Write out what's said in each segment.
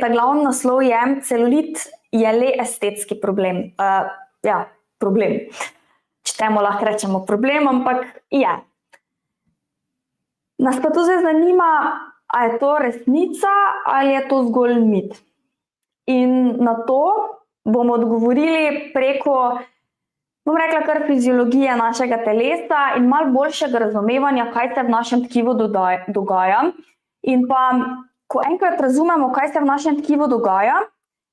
Ta glavni naslov je: celulit je le estetski problem. Problem. Če temu lahko rečemo problem, ampak je. Nas pa to zdaj zanima, a je to resnica ali je to zgolj mit. In na to bomo odgovorili preko, bom rekla, kar fiziologije našega telesa in malo boljšega razumevanja, kaj se v našem tkivu dogaja. In pa, ko enkrat razumemo, kaj se v našem tkivu dogaja,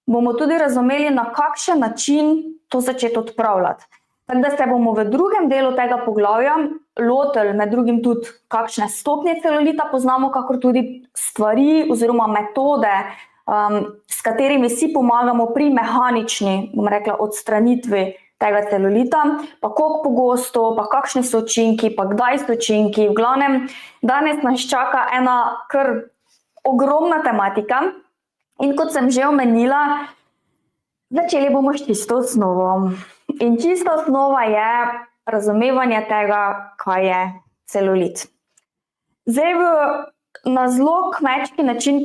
bomo tudi razumeli, na kakšen način to začeti odpravljati. Tako da se bomo v drugem delu tega poglavja lotili med drugim tudi, kakšne stopnje celulita poznamo, kakor tudi stvari oziroma metode, s katerimi si pomagamo pri mehanični, bom rekla, odstranitvi tega celulita, pa koliko pogosto, pa kakšni so učinki, pa kdaj so učinki. V glavnem, danes nas čaka ena kar ogromna tematika in kot sem že omenila, začeli bomo s čisto osnovo. In čista osnova je razumevanje tega, kaj je celulit. Zdaj na zelo kmečki način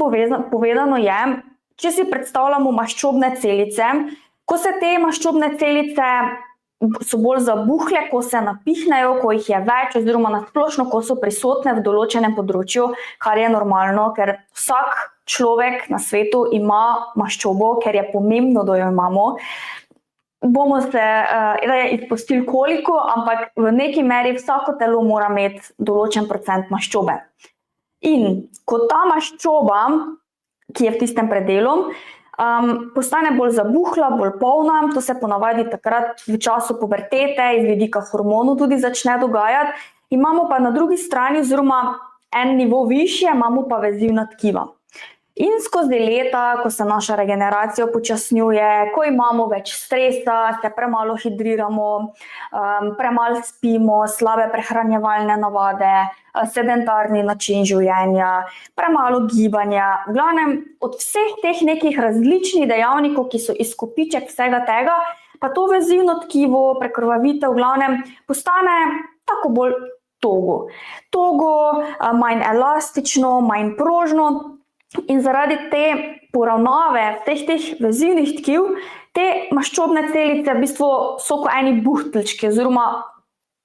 povedano je, če si predstavljamo maščobne celice, ko se te maščobne celice so bolj zabuhle, ko se napihnejo, ko jih je več oziroma nasplošno, ko so prisotne v določenem področju, kar je normalno, ker vsak človek na svetu ima maščobo, ker je pomembno, da jo imamo. Bomo se izpustili koliko, ampak v neki meri vsako telo mora imeti določen procent maščobe. In ko ta maščoba, ki je v tistem predelu, postane bolj zabuhla, bolj polna, to se ponavadi takrat v času pubertete iz vidika hormonov tudi začne dogajati, imamo pa na drugi strani oziroma en nivo višje, imamo pa vezivna tkiva. In skozi leta, ko se naša regeneracija počasnjuje, ko imamo več stresa, se premalo hidriramo, premalo spimo, slabe prehranjevalne navade, sedentarni način življenja, premalo gibanja. V glavnem, od vseh teh nekih različnih dejavnikov, ki so izkupiček vsega tega, pa to vezivno tkivo, prekrvavitev, v glavnem, postane tako bolj togo. Togo, manj elastično, manj prožno. In zaradi te poravnave vseh teh vezivnih tkiv, te maščobne celice v bistvu so kot eni buhteljčki oziroma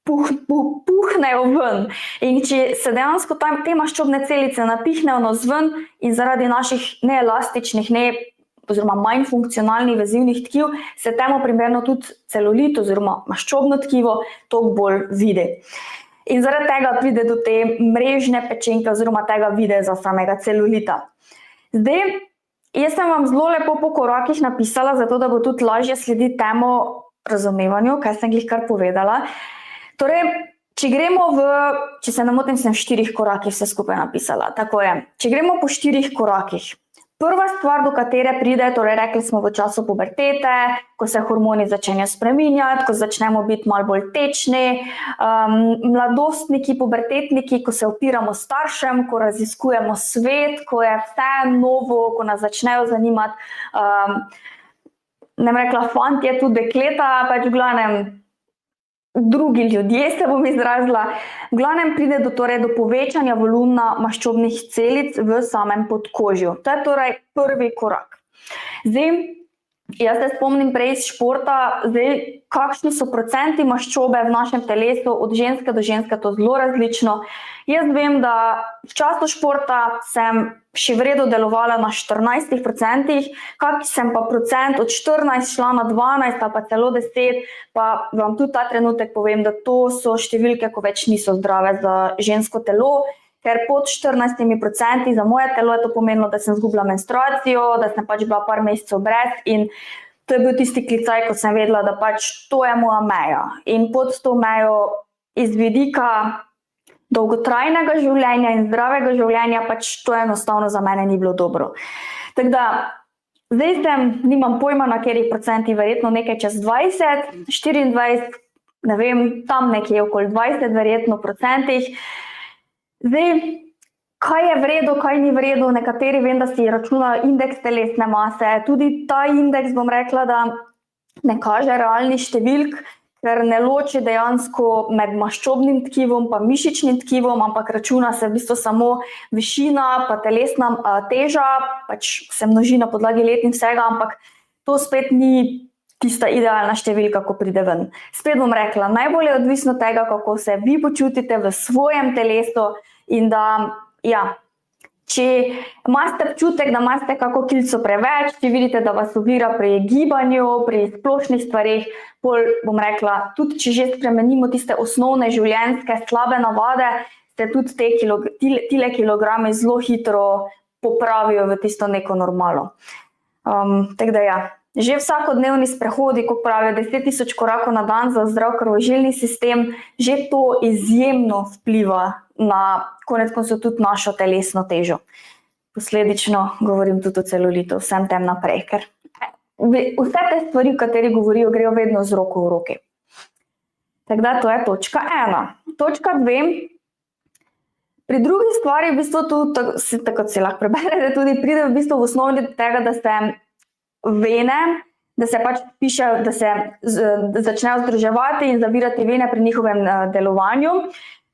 puhnejo ven. In če se dejansko te maščobne celice napihnejo navzven in zaradi naših neelastičnih, oziroma manj funkcionalnih vezivnih tkiv, se temu primerno tudi celulit oziroma maščobno tkivo toliko bolj vidi. In zaradi tega pride do te mrežne pečenke oziroma tega videza samega celulita. Zdaj, jaz sem vam zelo lepo po korakih napisala, zato da bo tudi lažje slediti temu razumevanju, kaj sem glih kar povedala. Torej, če se ne motim, sem v 4 korakih vse skupaj napisala. Tako je, če gremo po 4 korakih. Prva stvar, do katere pride, torej rekli smo v času pubertete, ko se hormoni začenjajo spreminjati, ko začnemo biti malo bolj tečni, mladostniki, pubertetniki, ko se upiramo staršem, ko raziskujemo svet, ko je vse novo, ko nas začnejo zanimati, ne bom rekla fantje, tudi dekleta, pač v glavnem drugi ljudje, se bom izrazila. V glavnem pride do povečanja volumna maščobnih celic v samem podkožju. To je torej prvi korak. Zdaj, jaz se spomnim prej iz športa, kakšni so procenti maščobe v našem telesu, od ženske do ženske, to zelo različno. Jaz vem, da v času športa sem še v redu delovala na 14%, kak sem pa procent od 14 šla na 12 ali pa celo 10, pa vam tudi ta trenutek povem, da to so številke, ko več niso zdrave za žensko telo, ker pod 14% za moje telo je to pomenilo, da sem izgubila menstruacijo, da sem pač bila par mesecev brez in to je bil tisti klicaj, ko sem vedela, da pač to je moja meja. In pod to mejo iz vidika dolgotrajnega življenja in zdravega življenja, pač to enostavno za mene ni bilo dobro. Tako da, zdaj nimam pojma, na katerih procentih, verjetno nekaj čez 20, 24, ne vem, tam nekje okoli 20, verjetno procentih. Zdaj, kaj je v redu, kaj ni v redu, nekateri vem, da si računajo indeks telesne mase, tudi ta indeks, bom rekla, da ne kaže realnih številk, ker ne loči dejansko med maščobnim tkivom pa mišičnim tkivom, ampak računa se v bistvu samo višina pa telesna teža, pač se množi na podlagi let in vsega, ampak to spet ni tista idealna številka, ko pride ven. Spet bom rekla, najbolj je odvisno tega, kako se vi počutite v svojem telesu in da, ja, če imate občutek, da imate kako kilico preveč, če vidite, da vas ovira pri gibanju, pri splošnih stvarih, bolj bom rekla, tudi če že spremenimo tiste osnovne življenjske slabe navade, se tudi tile kilogrami zelo hitro popravijo v tisto neko normalo. Tako da ja, že vsakodnevni sprehodi, ko pravijo 10.000 korakov na dan za zdrav krvožilni sistem, že to izjemno vpliva na konec koncev tudi našo telesno težo. Posledično govorim tudi o celulitu, vsem tem naprej, ker vse te stvari, o kateri govorijo, grejo vedno z roko v roki. Tako da to je točka 1. Točka 2. Pri drugi stvari v bistvu tudi, tako si lahko preberete, tudi pride v bistvu v osnovi do tega, da se vene, da se pač piše, da se začnejo združevati in zavirati vene pri njihovem delovanju.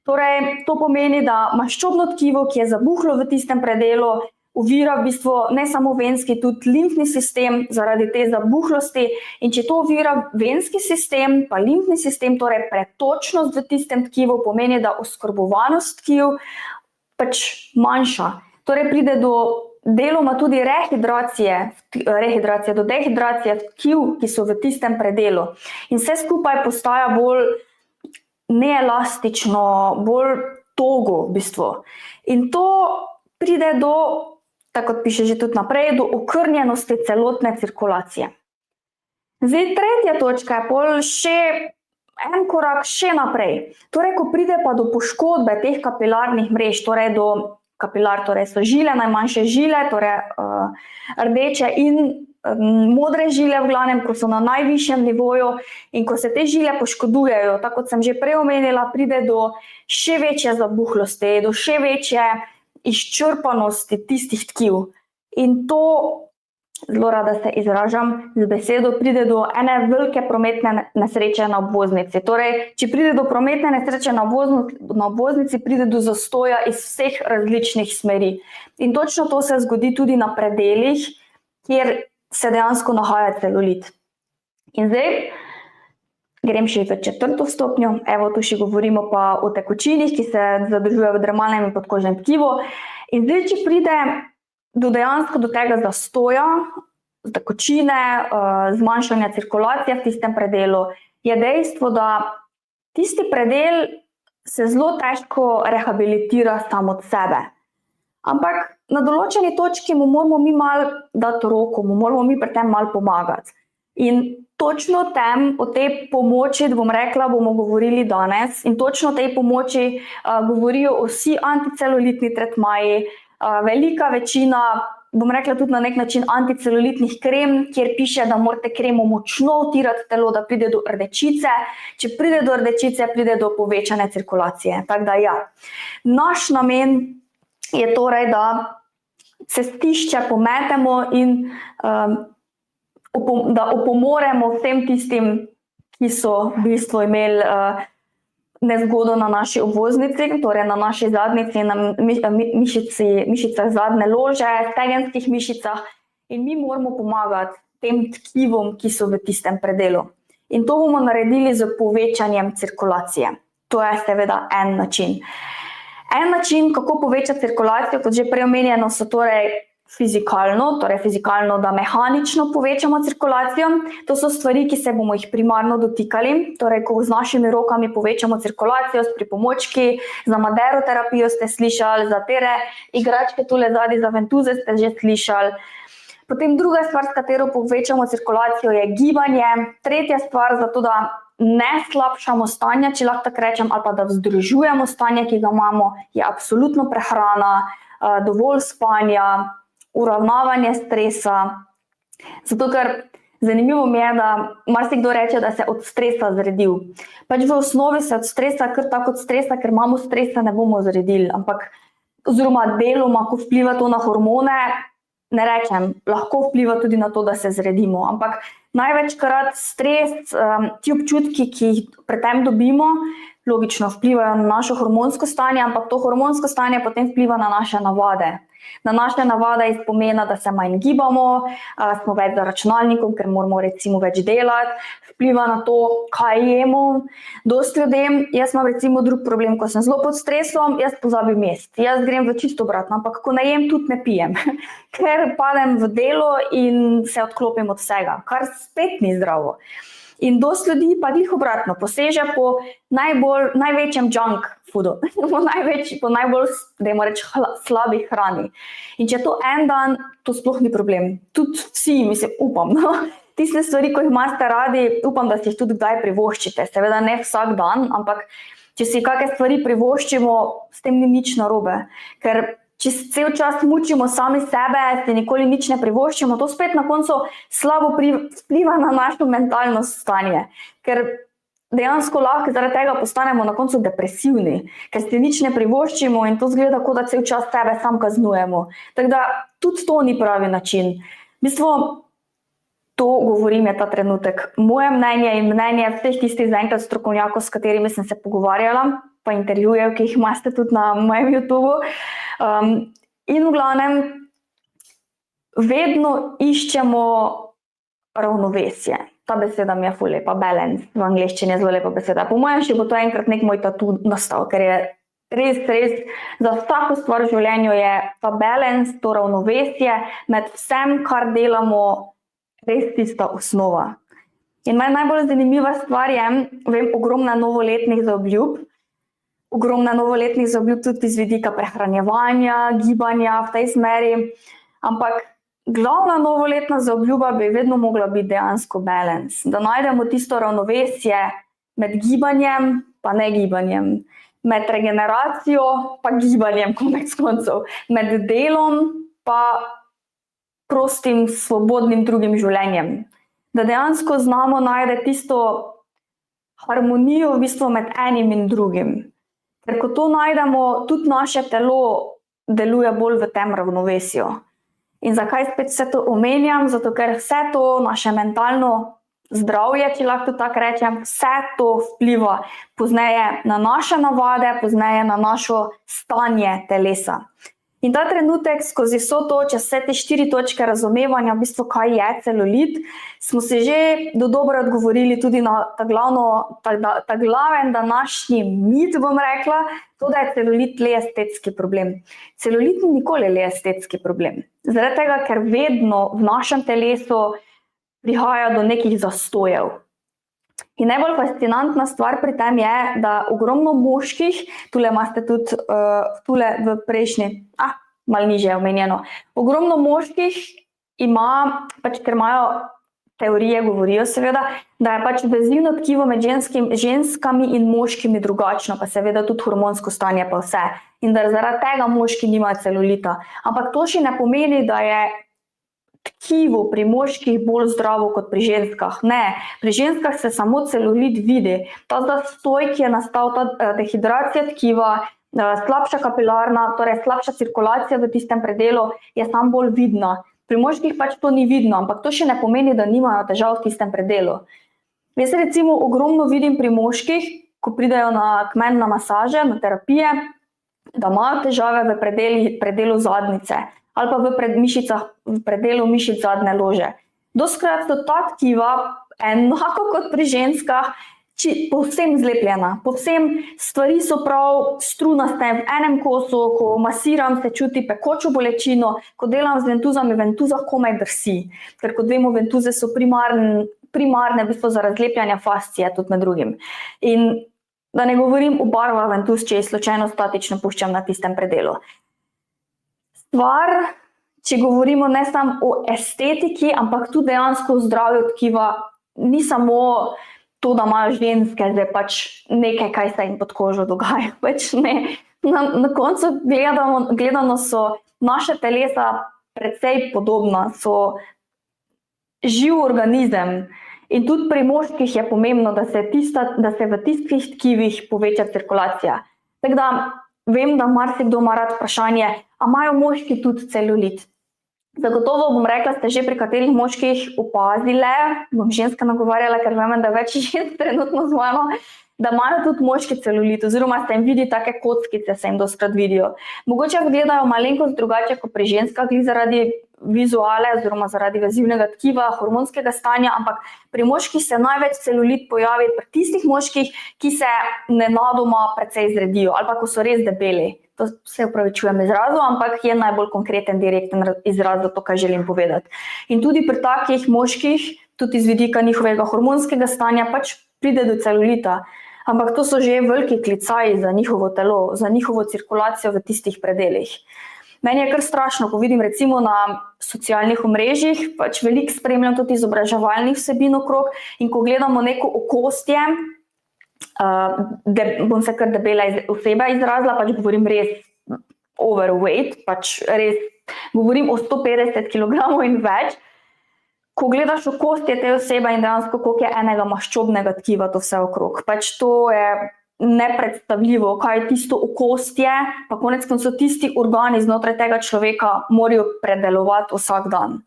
Torej, to pomeni, da maščobno tkivo, ki je zabuhlo v tistem predelu, ovira v bistvu ne samo venski, tudi limfni sistem zaradi te zabuhlosti. In če to ovira venski sistem, pa limfni sistem, torej pretočnost v tistem tkivu, pomeni, da oskrbovanost tkiv pač manjša. Torej, pride do deloma tudi do dehidracije tkiv, ki so v tistem predelu. In vse skupaj postaja bolj neelastično, bolj togo v bistvu. In to pride do, tako kot piše že tudi naprej, do okrnjenosti celotne cirkulacije. Zdaj, tretja točka je pol še en korak še naprej. Torej, ko pride pa do poškodbe teh kapilarnih mrež, torej do kapilar, torej so žile, najmanjše žile, torej rdeče in modre žile v glavnem, ko so na najvišjem nivoju in ko se te žile poškodujejo, tako kot sem že prej omenila, pride do še večje zabuhlosti, do še večje izčrpanosti tistih tkiv. In to, zelo rada se izražam z besedo, pride do ene velike prometne nesreče na obvoznici. Torej, če pride do prometne nesreče na obvoznici, pride do zastoja iz vseh različnih smeri. In točno to se zgodi tudi na predelih, kjer se dejansko nahaja celulit. In zdaj grem še v 4. stopnjo. Evo, tu še govorimo pa o tekočinih, ki se zadržujejo v dermalnem in podkožnem tkivu. In zdaj, če pride dejansko do tega zastoja, tekočine, zmanjšanja cirkulacije v tistem predelu, je dejstvo, da tisti predel se zelo težko rehabilitira sam od sebe. Ampak na določeni točki mu moramo mi malo dati roko, mu moramo mi pri tem malo pomagati. In točno o tej pomoči, bom rekla, bomo govorili danes in točno o tej pomoči govorijo vsi anticelulitni tretmaji, velika večina, bom rekla tudi na nek način anticelulitnih krem, kjer piše, da morate kremo močno vtirati telo, da pride do rdečice. Če pride do rdečice, pride do povečane cirkulacije. Tako da ja, naš namen je torej, da se stišče pometemo in da opomoremo vsem tistim, ki so v bistvu imeli nezgodo na naši obvoznici, torej na naši zadnjici, na mišicah zadnje lože, stegenskih mišicah in mi moramo pomagati tem tkivom, ki so v tistem predelu. In to bomo naredili z povečanjem cirkulacije. To je seveda en način. En način, kako povečati cirkulacijo, kot že prej omenjeno, so torej fizikalno, da mehanično povečamo cirkulacijo. To so stvari, ki se bomo jih primarno dotikali, torej ko z našimi rokami povečamo cirkulacijo s pripomočki, za maderoterapijo ste slišali, za tere igračke tule zadaj, za ventuze ste že slišali. Potem druga stvar, s katero povečamo cirkulacijo, je gibanje. Tretja stvar, zato da ne slabšamo stanja, če lahko tako rečem, ali pa da vzdržujemo stanje, ki ga imamo, je absolutno prehrana, dovolj spanja, uravnavanje stresa. Zato, ker zanimivo mi je, da marsikdo reče, da se od stresa zredil. Pač v osnovi se od stresa, kar tako od stresa, ker imamo stresa, ne bomo zredili, ampak oziroma deloma, ko vpliva to na hormone, ne rečem, lahko vpliva tudi na to, da se zredimo, ampak največkrat stres, ti občutki, ki jih pri tem dobimo, logično vplivajo na našo hormonsko stanje, ampak to hormonsko stanje potem vpliva na naše navade. Na naše navade iz pomena, da se manj gibamo, smo več za računalnikom, ker moramo recimo več delati, vpliva na to, kaj jemo. Dosti ljudem, jaz imam recimo drug problem, ko sem zelo pod stresom, jaz pozabim jesti. Jaz grem v čisto obratno, ampak ko ne jem, tudi ne pijem, ker padem v delo in se odklopim od vsega, kar spet ni zdravo. In dosti ljudi pa glih obratno, poseže po največjem junk foodu, po najbolj, dajmo reči, slabi hrani. In če to en dan, to sploh ni problem. Tudi vsi, mislim, upam, no? Tiste stvari, ko jih imate radi, upam, da si jih tudi kdaj privoščite. Seveda ne vsak dan, ampak če si kakšne stvari privoščimo, s tem ni nič narobe. Ker če cel čas mučimo sami sebe, se nikoli nič ne privoščimo, to spet na koncu slabo vpliva na našo mentalno stanje. Ker dejansko lahko zaradi tega postanemo na koncu depresivni, ker si nič ne privoščimo in to zgleda, kot da cel čas sebe sam kaznujemo. Tako da tudi to ni pravi način. V bistvu, to govorim je ta trenutek. Moje mnenje in mnenje vseh tistih zaenkrat strokovnjakov, s katerimi sem se pogovarjala, pa intervjujev, ki jih imate tudi na mojem YouTubeu. In v glavnem, vedno iščemo ravnovesje. Ta beseda mi je ful lepa, balance, v angleščini je zelo lepa beseda. Po mojem še bo to enkrat nek moj tatu nastal, ker je res, za vsako stvar v življenju je ta balance, to ravnovesje med vsem, kar delamo, res tista osnova. In najbolj zanimiva stvar je, vem, ogromno novoletnih zaobljub, tudi iz vidika prehranjevanja, gibanja v tej smeri, ampak glavna novoletna zaobljuba bi vedno mogla biti dejansko balance, da najdemo tisto ravnovesje med gibanjem pa ne gibanjem, med regeneracijo pa gibanjem konec koncev, med delom pa prostim, svobodnim drugim življenjem. Da dejansko znamo najti tisto harmonijo v bistvu med enim in drugim. Ker ko to najdemo, tudi naše telo deluje bolj v tem ravnovesju. In zakaj spet vse to omenjam? Zato, ker vse to naše mentalno zdravje, če lahko tako rečem, vse to vpliva pozneje na naše navade, pozneje na našo stanje telesa. In ta trenutek skozi vso to, čez vse te 4 točke razumevanja, v bistvu kaj je celulit, smo se že dodobra odgovorili tudi na ta glaven današnji mit, bom rekla, to, da je celulit le estetski problem. Celulit ni nikoli le estetski problem. Zaradi tega, ker vedno v našem telesu prihaja do nekih zastojev. In najbolj fascinantna stvar pri tem je, da ogromno moških, tule imate tudi v prejšnji, malo nižje omenjeno, ogromno moških ima, ker imajo teorije, govorijo seveda, da je vezivno tkivo med ženskami in moškimi drugačno, pa seveda tudi hormonsko stanje pa vse. In da zaradi tega moški nimajo celulita. Ampak to še ne pomeni, da je tkivo pri moških bolj zdravo kot pri ženskah. Ne, pri ženskah se samo celulit vidi. Ta zastoj, ki je nastal, ta dehidracija tkiva, slabša kapilarna, torej slabša cirkulacija v tistem predelu, je sam bolj vidna. Pri moških to ni vidno, ampak to še ne pomeni, da nimajo težav v tistem predelu. Jaz recimo ogromno vidim pri moških, ko pridejo k meni na masaže, na terapije, da imajo težave v predelu zadnjice ali pa v predelu mišic zadnje lože. Dostikrat so ta tkiva, enako kot pri ženskah, povsem zlepljena. Povsem stvari so prav strunaste v enem kosu, ko masiram, se čuti pekočo bolečino, ko delam z ventuzami, ventuza komaj drsi. Ker kot vemo, ventuze so primarne v bistvu za razlepljanje fascije, tudi med drugim. In da ne govorim o barvah ventuz, če jih slučajno statično puščam na tistem predelu. Stvar, če govorimo ne samo o estetiki, ampak tudi dejansko o zdravju tkiva, ni samo to, da imajo ženske zdaj nekaj, kaj se jim pod kožo dogaja. Ne. Na koncu gledano so naše telesa precej podobna, so živ organizem. In tudi pri moških je pomembno, da se v tistih tkivih poveča cirkulacija. Tako da vem, da marsikdo ima rad vprašanje, a imajo moški tudi celulit? Zagotovo bom rekla, ste že pri katerih moških opazile, bom ženska nagovarjala, ker vem, da več žensk trenutno z mano, da imajo tudi moški celulit, oziroma se jim vidi take kockice, se jim dostkrat vidijo. Mogoče gledajo malenkost drugače kot pri ženskah, zaradi vizuale oziroma zaradi vezivnega tkiva, hormonskega stanja, ampak pri moških se največ celulit pojavi pri tistih moških, ki se nenadoma precej zredijo ali pa ko so res debeli. To se upravičujem izrazu, ampak je najbolj konkreten, direkten izraz za to, kaj želim povedati. In tudi pri takih moških, tudi iz vidika njihovega hormonskega stanja, pač pride do celulita. Ampak to so že veliki klicaji za njihovo telo, za njihovo cirkulacijo v tistih predelih. Meni je kar strašno, ko vidim recimo na socialnih omrežjih, pač veliko spremljam tudi izobraževalnih vsebin okrog in ko gledamo neko okostje, bom se kar debela oseba izrazila, pač govorim res overweight, pač res govorim o 150 kg in več. Ko gledaš okostje te osebe in dejansko koliko je enega maščobnega tkiva to vse okrog, pač to je nepredstavljivo, kaj je tisto okostje, pa konec koncev tisti organi znotraj tega človeka morajo predelovati vsak dan.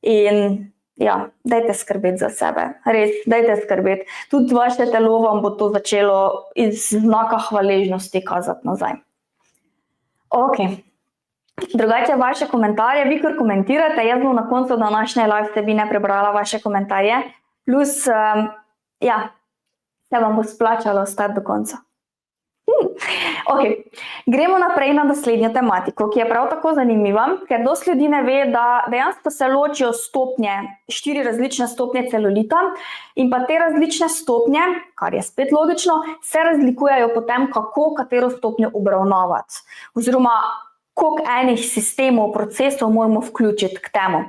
In ja, dajte skrbeti za sebe, res, dajte skrbeti. Tudi vaše telo vam bo to začelo iz znaka hvaležnosti kazati nazaj. Ok, drugače vaše komentarje, vi kar komentirate, jaz bom na koncu današnje live vsebine prebrala vaše komentarje, plus, ja, se vam bo splačalo ostati do konca. Ok, gremo naprej na naslednjo tematiko, ki je prav tako zanimiva, ker dosti ljudi ne ve, da dejansko se ločijo stopnje, 4 različne stopnje celulita in pa te različne stopnje, kar je spet logično, se razlikujejo potem, kako katero stopnjo obravnavati, oziroma koliko enih sistemov, procesov moramo vključiti k temu.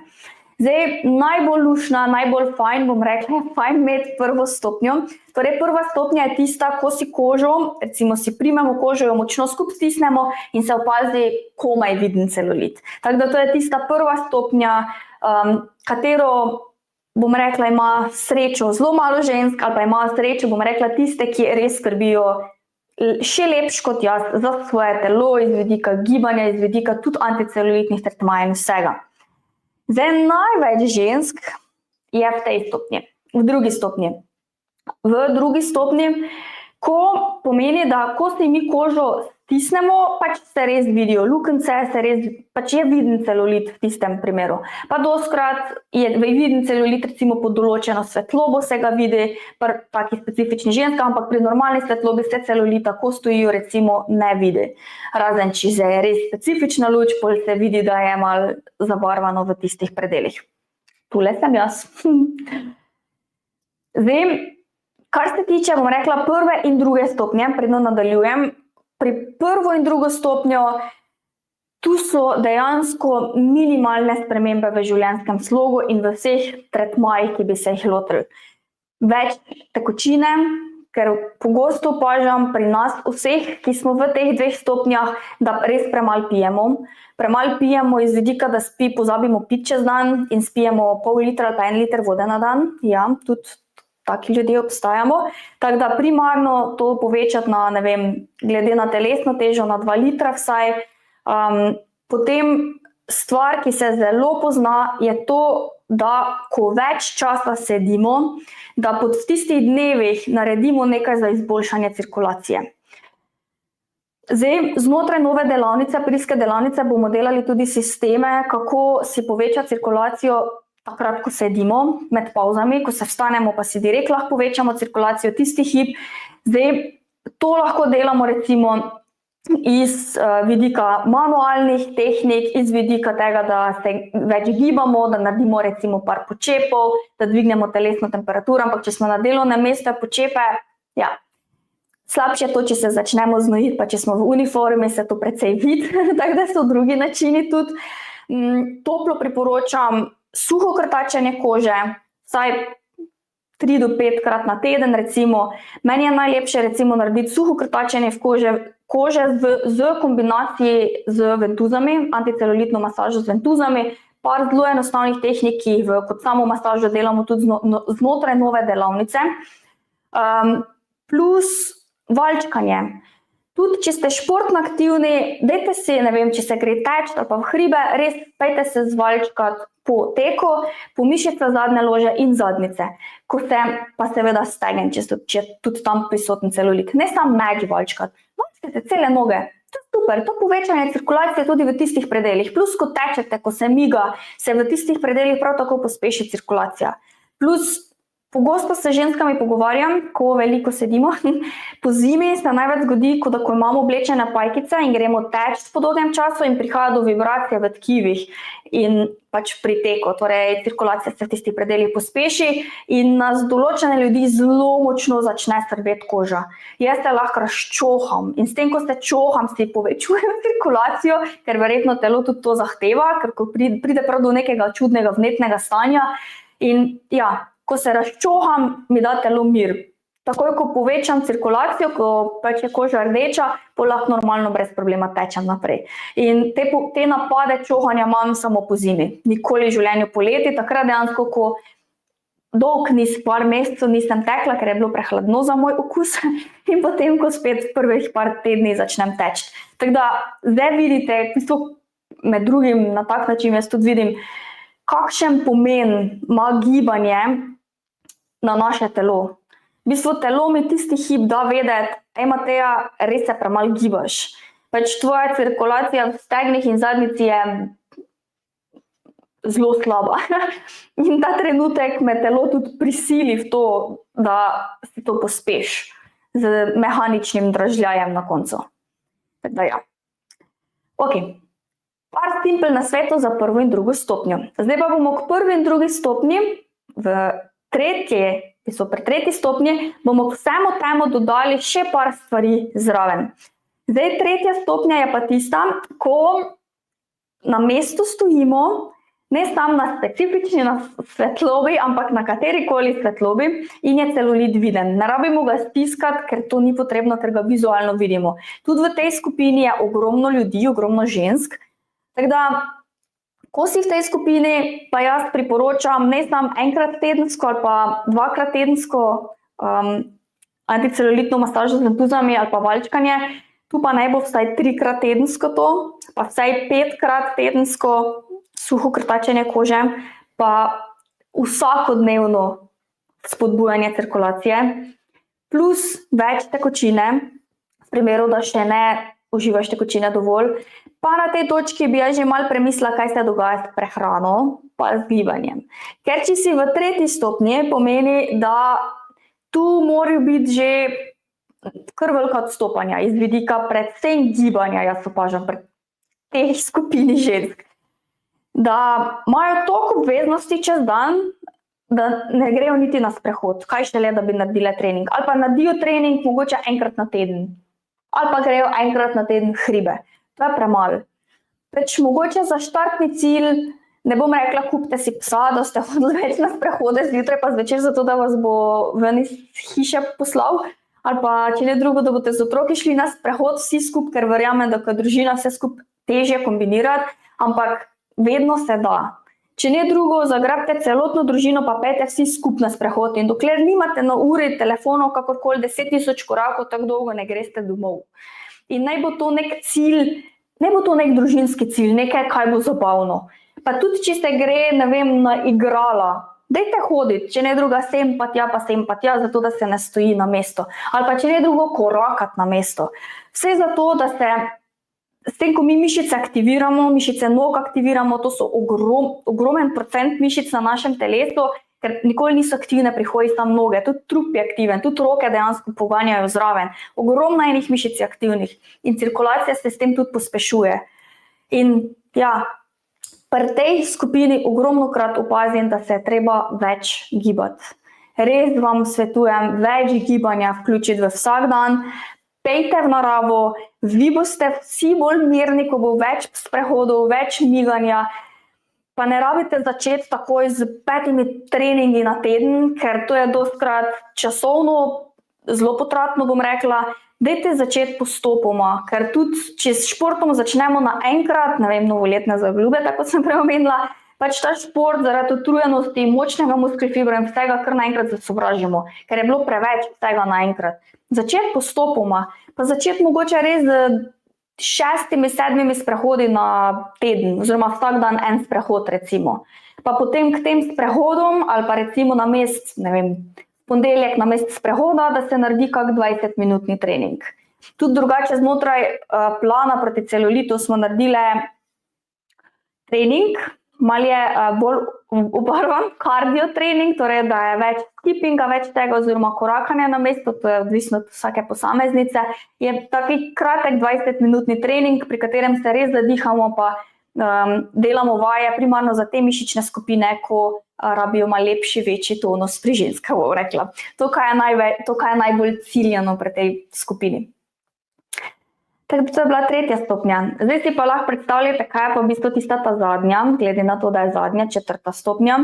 Zdaj, najbolj lušna, najbolj fajn, bom rekla, fajn imeti prvo stopnjo. Torej, prva stopnja je tista, ko si kožo, recimo si primemo kožo, jo močno skupaj stisnemo in se opazi komaj viden celulit. Tako da to je tista prva stopnja, katero, bom rekla, ima srečo zelo malo žensk, ali pa ima srečo, bom rekla, tiste, ki res skrbijo še lepš kot jaz za svoje telo, iz vidika gibanja, iz vidika tudi anticelulitnih tretmajev in vsega. Zdaj, največ žensk je v tej stopnji, v drugi stopnji. V drugi stopnji, ko pomeni, da ko si mi kožo stisnemo, pač se res vidijo luknjice, pač je viden celulit v tistem primeru. Pa dostkrat je viden celulit, recimo pod določeno svetlobo se ga vidi, pri takih specifičnih ženskah, ampak pri normalni svetlobi se celulita, ko stojijo, recimo ne vidi. Razen, če je res specifična luč, pol se vidi, da je malo zabarvano v tistih predelih. Tule sem jaz. Zdaj, kar se tiče, bom rekla, prve in druge stopnje, predno nadaljujem, pri prvo in drugo stopnjo, tu so dejansko minimalne spremembe v življenjskem slogu in v vseh tretmajih, ki bi se jih lotili. Več tekočine, ker pogosto opažam pri nas vseh, ki smo v teh dveh stopnjah, da res premalo pijemo. Premalo pijemo iz vidika, da pozabimo piti čez dan in spijemo pol litra ali pa 1 liter vode na dan. Ja, tudi taki ljudje obstajamo. Tako da primarno to povečati na, ne vem, glede na telesno težo na 2 litra vsaj. Potem stvar, ki se zelo pozna, je to, da ko več časa sedimo, da pod tistih dnevih naredimo nekaj za izboljšanje cirkulacije. Zdaj, znotraj nove delavnice, aprilske delavnice, bomo delali tudi sisteme, kako si povečati cirkulacijo takrat, ko sedimo, med pavzami, ko se vstanemo, pa si direkt lahko povečamo cirkulacijo tistih hip. Zdaj, to lahko delamo recimo iz vidika manualnih tehnik, iz vidika tega, da se več gibamo, da naredimo recimo par počepov, da dvignemo telesno temperaturo, ampak če smo na delovnem mestu počepe, ja, slabše to, če se začnemo znojiti, pa če smo v uniformi, se to precej vidi, tako da so drugi načini tudi. Toplo priporočam suho krtačenje kože, vsaj 3 do 5 krat na teden recimo. Meni je najlepše recimo narediti suho krtačenje kože z kombinaciji z ventuzami, anticelulitno masažo z ventuzami, par zelo enostavnih tehnik, ki jih kot samo masažo delamo tudi znotraj nove delavnice, plus valčkanje. Tudi, če ste športno aktivni, dajte si, ne vem, če se gre teč ali pa v hribe, res pejte se zvaljčkat po teku, po mišice zadnje lože in zadnjice. Ko ste, pa seveda stegen, če je tudi tam prisoten celulit. Ne samo meč valjčkat, valjčkajte cele noge. To je super, to povečanje cirkulacije tudi v tistih predeljih. Plus, ko tečete, ko se miga, se v tistih predeljih prav tako pospeši cirkulacija. Plus, pogosto se ženskami pogovarjam, ko veliko sedimo. Po zimi se največ zgodi, ko imamo oblečene pajkice in gremo teč po dolgem času in prihaja do vibracije v tkivih in pač pri teku. Torej, cirkulacija se v tistih predeljih pospeši in nas določene ljudi zelo močno začne srbeti koža. Jaz se lahko razčoham in s tem, ko se čoham, si povečujem cirkulacijo, ker verjetno telo tudi to zahteva, ker ko pride prav do nekega čudnega vnetnega stanja in ja, ko se razčoham, mi da telo mir. Takoj, ko povečam cirkulacijo, ko pač je koža rdeča, lahko normalno brez problema tečem naprej. In te napade čohanja imam samo po zimi. Nikoli v življenju poleti, takrat dejansko, ko dolg par mesecev nisem tekla, ker je bilo prehladno za moj okus in potem, ko spet prvih par tedni začnem teči. Tako da zdaj vidite, med drugim na tak način jaz tudi vidim, kakšen pomen ima gibanje na naše telo. V bistvu telo mi tisti hip da vedeti, Mateja, res se premalo gibaš. Pač tvoja cirkulacija v stegnih in zadnjici je zelo slaba. In ta trenutek me telo tudi prisili v to, da si to pospeš z mehaničnim dražljajem na koncu. Tako da ja. Ok. Par simpel nasvetov za prvo in drugo stopnjo. Zdaj pa bomo k prvi in drugi stopnji, pri tretji stopnji, bomo k vsemu temu dodali še par stvari zraven. Zdaj, tretja stopnja je pa tista, ko na mestu stojimo, ne samo na specifični svetlobi, ampak na katerikoli svetlobi in je celulit viden. Ne rabimo ga stiskati, ker to ni potrebno, ker ga vizualno vidimo. Tudi v tej skupini je ogromno ljudi, ogromno žensk. Tako da, ko si v tej skupini, pa jaz priporočam ne samo enkrat tedensko ali pa dvakrat tedensko anticelulitno masažo z ventuzami ali pa valjčkanje, tu pa naj bo vsaj 3-krat tedensko to, pa vsaj 5-krat tedensko suho krtačenje kože, pa vsakodnevno spodbujanje cirkulacije, plus več tekočine, v primeru, da še ne uživaš tekočine dovolj. Pa na tej točki bi jaz že malo premislila, kaj se dogaja s prehrano, pa z gibanjem. Ker če si v tretji stopnji, pomeni, da tu morajo biti že kar velika odstopanja iz vidika predvsem gibanja, jaz opažam pri tej skupini žensk. Da imajo toliko obveznosti čez dan, da ne grejo niti na sprehod, kaj šele, da bi naredile trening. Ali pa naredijo trening mogoče enkrat na teden. Ali pa grejo enkrat na teden hribe. To je premalo. Pač mogoče za štartni cilj, ne bom rekla, kupite si psa, da ste hodili več na sprehode zjutraj pa zvečer, zato da vas bo ven iz hiše poslal. Ali pa, če ne drugo, da boste z otroki šli na sprehod vsi skup, ker verjamem, da kot družina vse skup težje kombinirati, ampak vedno se da. Če ne drugo, zagrabite celotno družino, pa pejte vsi skup na sprehod in dokler nimate na uri telefonov kakorkoli 10,000 korakov, tako dolgo ne greste domov. In naj bo to nek cilj, ne bo to nek družinski cilj, nekaj, kaj bo zabavno. Pa tudi, če se gre, ne vem, na igrala, dajte hoditi, če ne druga sem pa tja, zato da se ne stoji na mesto. Ali pa če ne drugo, korakati na mesto. Vse zato, da se s tem, ko mi mišice aktiviramo, mišice nog aktiviramo, to so ogromen procent mišic na našem telesu, ker nikoli niso aktivne pri hoji samo noge, tudi trup je aktiven, tudi roke dejansko poganjajo zraven. Ogromno enih mišic je aktivnih in cirkulacija se s tem tudi pospešuje. In ja, pri tej skupini ogromnokrat opazim, da se je treba več gibati. Res vam svetujem več gibanja vključiti v vsak dan, pejte v naravo, vi boste vsi bolj mirni, ko bo več sprehodov, več miganja, pa ne rabite začeti takoj z 5 treningi na teden, ker to je dostkrat časovno zelo potratno, bom rekla. Dajte začeti postopoma, ker tudi če s športom začnemo naenkrat, ne vem, novoletne zaobljube, tako sem prej omenila, pač ta šport zaradi utrujenosti, močnega muskelfibra in vsega kar naenkrat zasovražimo, ker je bilo preveč vsega naenkrat. Začeti postopoma, pa začeti mogoče res z 6-7 sprehodi na teden, oziroma vsak dan en sprehod recimo. Pa potem k tem sprehodom ali pa recimo namest, ne vem, ponedeljek namest sprehoda, da se naredi kak 20-minutni trening. Tudi drugače znotraj plana proti celulitu smo naredile trening, malo je bolj obarvan kardio trening, torej da je več skippinga, več tega oziroma korakanja na mesto, to je odvisno od vsake posameznice. Je taki kratek 20-minutni trening, pri katerem se res zadihamo, pa delamo vaje primarno za te mišične skupine, ko rabijo malo lepši, večji tonus pri ženskah, bom rekla. To, kaj je najbolj ciljano pri tej skupini. Tako to je bila 3. stopnja. Zdaj si pa lahko predstavljate, kaj je pa v bistvu tista ta zadnja, glede na to, da je zadnja 4. stopnja.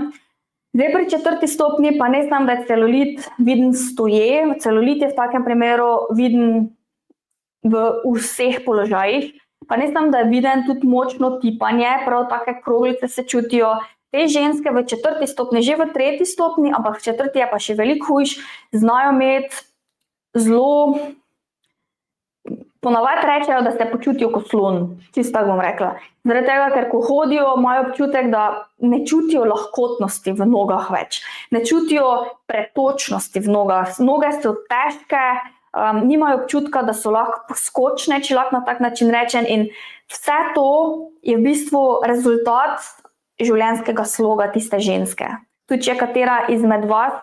Zdaj pri 4. stopnji pa ne znam, da je celulit viden stoje. Celulit je v takem primeru viden v vseh položajih. Pa ne znam, da je viden tudi močno tipanje, prav take kroglice se čutijo. Te ženske v 4. stopnji, že v 3. stopnji, ampak v 4. je pa še veliko hujš, znajo imeti zelo, ponavadi rečejo, da se počutijo kot slon, čisto tako bom rekla. Zaradi tega, ker ko hodijo, imajo občutek, da ne čutijo lahkotnosti v nogah več, ne čutijo pretočnosti v nogah, noge so težke, nimajo občutka, da so lahko poskočne, če lahko na tak način rečem, in vse to je v bistvu rezultat življenjskega sloga tiste ženske. Tudi če katera izmed vas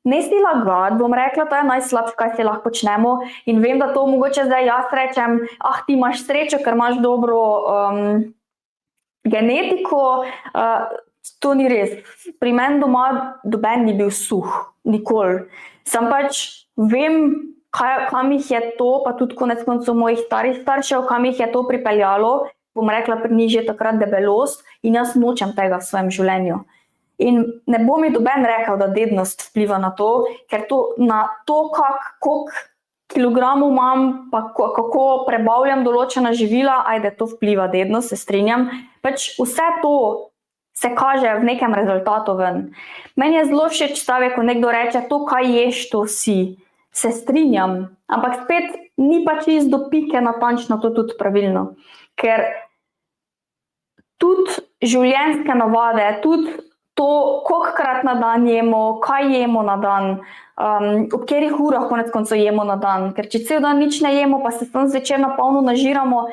ne si lagati, bom rekla, to je najslabše, kaj si lahko počnemo, in vem, da to mogoče zdaj jaz rečem, ti imaš srečo, ker imaš dobro genetiko, to ni res. Pri meni doma noben ni bil suh, nikoli. Sam pač vem, kam jih je to, pa tudi konec koncev mojih starih staršev, kam jih je to pripeljalo, bom rekla, pri njih že takrat debelost, in jaz nočem tega v svojem življenju. In ne bo mi noben rekel, da dednost vpliva na to, ker to, na to, koliko kilogramov imam, pa kako prebavljam določena živila, ajde, to vpliva dednost, se strinjam. Pač vse to se kaže v nekem rezultatu ven. Meni je zelo všeč stavek, ko nekdo reče, to, kaj ješ, to si. Se strinjam, ampak spet ni pa čisto do pike natančno to tudi pravilno. Ker tudi življenjske navade, tudi to, kolikokrat na dan jemo, kaj jemo na dan, ob katerih urah konec koncev jemo na dan. Ker če cel dan nič ne jemo, pa se tam zvečer na polno nažiramo,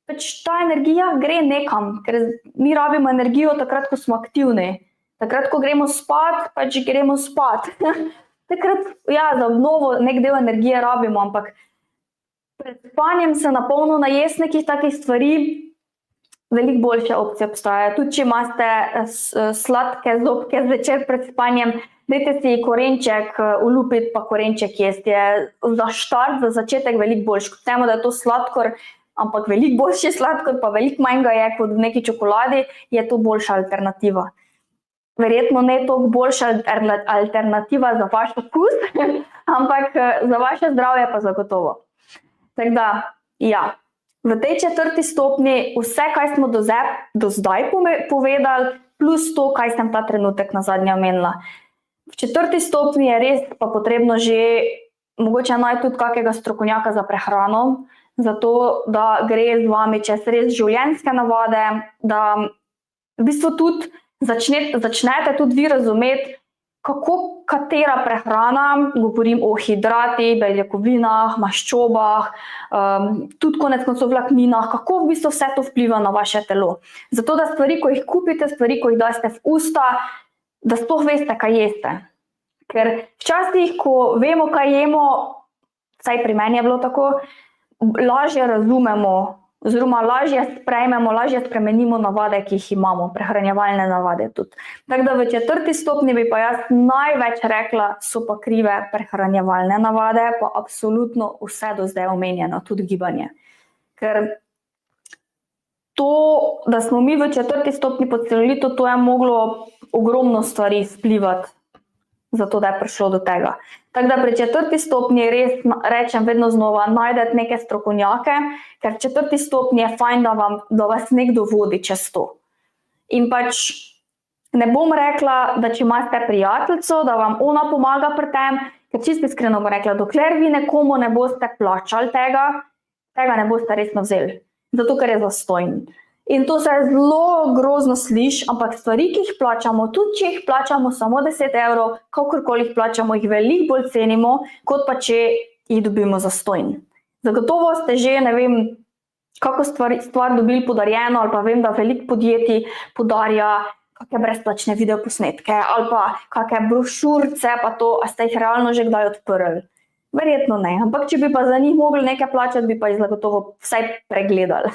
pač ta energija gre nekam, ker mi rabimo energijo takrat, ko smo aktivni. Takrat, ko gremo spat, pač gremo spat. Takrat, ja, za obnovo nek del energije rabimo, ampak pred spanjem se na polno najesti nekih takih stvari, veliko boljše opcije obstajajo. Tudi če imate sladke zobke zvečer pred spanjem, dajte si korenček ulupiti, pa korenček jesti. Je za štart, za začetek veliko boljše. Kot temu, da je to sladkor, ampak veliko boljši sladkor, pa veliko manj ga je kot v neki čokoladi, je to boljša alternativa. Verjetno ne toliko boljša alternativa za vaš okus, ampak za vaše zdravje pa zagotovo. Tako da, ja, v tej 4. stopnji vse, kaj smo do zdaj povedali, plus to, kaj sem ta trenutek nazadnje omenila. V 4. stopnji je res pa potrebno že mogoče najti tudi kakega strokovnjaka za prehrano, zato da gre z vami čez res življenjske navade, da v bistvu tudi začnete tudi vi razumeti, kako katera prehrana, govorim o hidratih, beljakovinah, maščobah, tudi konec koncev vlakninah, kako v bistvu vse to vpliva na vaše telo. Zato, da stvari, ko jih kupite, stvari, ko jih daste v usta, da sploh veste, kaj jeste. Ker včasih, ko vemo, kaj jemo, vsaj pri meni je bilo tako, lažje razumemo, oziroma lažje sprejmemo, lažje spremenimo navade, ki jih imamo, prehranjevalne navade tudi. Tako da v 4. stopnji bi pa jaz največ rekla, so pa krive prehranjevalne navade, pa absolutno vse do zdaj omenjeno, tudi gibanje. Ker to, da smo mi v 4. stopnji pod celulitu, to je moglo ogromno stvari vplivati, zato da je prišlo do tega. Tako da pri 4. stopnji res rečem vedno znova, najdete neke strokovnjake, ker v 4. stopnji je fajn, da vas nekdo vodi čez to. In pač ne bom rekla, da če imate prijateljico, da vam ona pomaga pri tem, ker čisto iskreno bom rekla, dokler vi nekomu ne boste plačali tega ne boste resno vzeli, zato ker je zastonj. In to se zelo grozno sliši, ampak stvari, ki jih plačamo, tudi če jih plačamo samo 10 €, kakorkoli jih plačamo, jih veliko bolj cenimo, kot pa če jih dobimo zastonj. Zagotovo ste že, ne vem, kako stvar dobili podarjeno, ali pa vem, da veliko podjetij podarja kakšne brezplačne videoposnetke, ali pa kakšne brošurice, pa to, a ste jih realno že kdaj odprli. Verjetno ne, ampak če bi pa za njih mogli nekaj plačati, bi pa jih zagotovo vsaj pregledali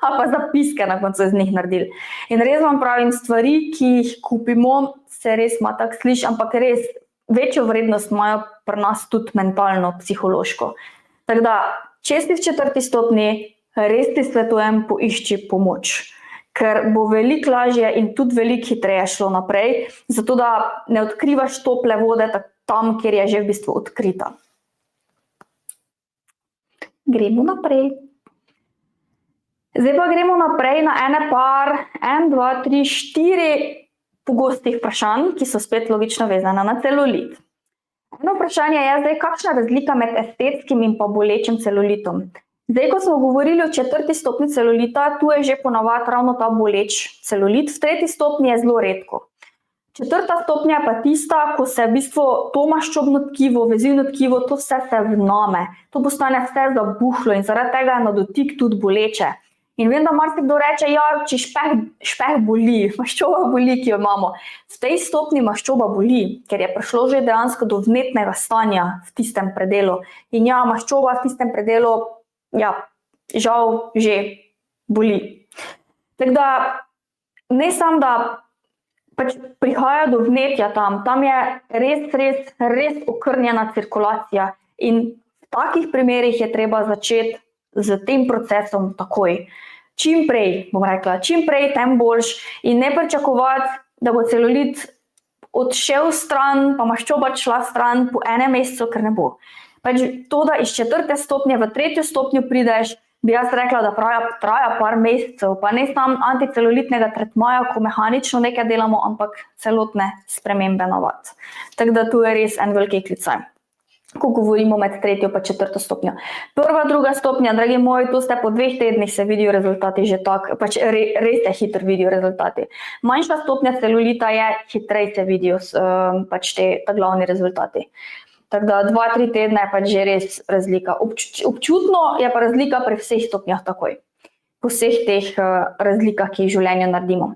ali pa zapiske na koncu z njih naredili. In res vam pravim, stvari, ki jih kupimo, se res ima tako sliši, ampak res večjo vrednost imajo pri nas tudi mentalno, psihološko. Tako da, če si v 4. stopnji, res ti svetujem, poišči pomoč, ker bo veliko lažje in tudi veliko hitreje šlo naprej, zato da ne odkrivaš tople vode tam, kjer je že v bistvu odkrita. Gremo naprej. Zdaj pa gremo naprej na 1, 2, 3, 4 pogostih vprašanj, ki so spet logično vezane na celulit. Eno vprašanje je zdaj, kakšna razlika med estetskim in pa bolečim celulitom. Zdaj, ko smo govorili o 4. stopnji celulita, tu je že ponavadi ravno ta boleč celulit, v 3. stopnji je zelo redko. 4. stopnja je pa tista, ko se v bistvu to maščobno tkivo, vezivno tkivo, to vse se vname. To postane vse zabuhlo in zaradi tega je na dotik tudi boleče. In vem, da marsikdo reče, ja, če špeh boli, maščoba boli, ki jo imamo. V tej stopnji maščoba boli, ker je prišlo že dejansko do vnetnega stanja v tistem predelu. In ja, maščoba v tistem predelu, ja, žal že boli. Tako da, ne samo, da pač prihaja do vnetja tam je res okrnjena cirkulacija in v takih primerih je treba začeti z tem procesom takoj. Čim prej, bom rekla, čim prej, tem boljš in ne pričakovati, da bo celulit odšel stran, pa maščoba šla stran po enem mesecu, ker ne bo. Pač to, da iz 4. stopnje v 3. stopnjo prideš, bi jaz rekla, da traja par mesecev, pa ne samo anticelulitnega tretmaja, ko mehanično nekaj delamo, ampak celotne spremembe navad. Tako da tu je res en veliki klicaj, ko govorimo med 3. pa 4. stopnjo. 1., 2. stopnja, dragi moji, to ste po 2 tednih se vidijo rezultati že tako, pač res se hitro vidijo rezultati. Manjša stopnja celulita je, hitreje se vidijo pač ta glavni rezultati. Tako da 2-3 tedne je pač že res razlika. Občutno je pa razlika pri vseh stopnjah takoj. Po vseh teh razlikah, ki jih v življenju naredimo.